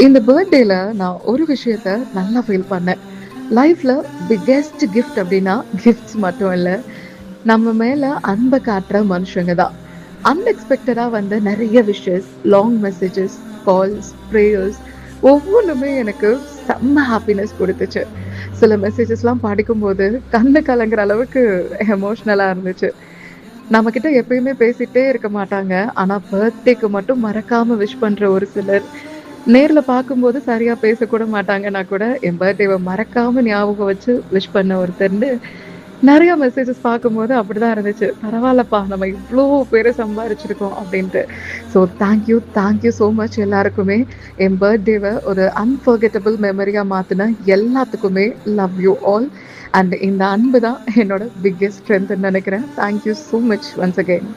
இந்த பர்த்டேல நான் ஒரு விஷயத்த நல்லா ஃபீல் பண்ணேன். லைஃப்ல பிக்கெஸ்ட் கிஃப்ட் அப்படின்னா கிஃப்ட்ஸ் மட்டும் இல்ல, நம்ம மேல அன்பை காட்டுற மனுஷங்க தான். அன்எக்ஸ்பெக்டடா வந்த நிறைய wishes, long messages, calls, prayers ஒவ்வொன்றுமே எனக்கு செம்ம ஹாப்பினஸ் கொடுத்துச்சு. சில மெசேஜஸ்லாம் படிக்கும்போது கண்ணு கலங்குற அளவுக்கு எமோஷ்னலா இருந்துச்சு. நம்மகிட்ட எப்பயுமே பேசிட்டே இருக்க மாட்டாங்க. ஆனா பர்த்டேக்கு மட்டும் மறக்காம விஷ் பண்ற ஒரு சிலர், நேர்ல பார்க்கும்போது சரியா பேசக்கூட மாட்டாங்கன்னா கூட, என் பர்த்டேவ மறக்காம ஞாபகம் வச்சு விஷ் பண்ண ஒருத்தர்ன்னு நெறைய மெசேஜஸ் பார்க்கும்போது அப்படிதான் இருந்துச்சு. பரவால்லப்பா நம்ம இவ்ளோ பேர சம்பாரிச்சிருக்கோம் அப்படின்ட்டு. So thank you so much எல்லாருக்குமே. என் பர்த்டேவ ஒரு அன்ஃபர்கெட்டபிள் மெமரியா மாத்துன எல்லாத்துக்குமே லவ் யூ ஆல். அண்ட் இந்த அன்பு தான் என்னோட பிக்கெஸ்ட் ஸ்ட்ரென்த்ன்னு நெனைக்கிறேன். Thank you so much once again.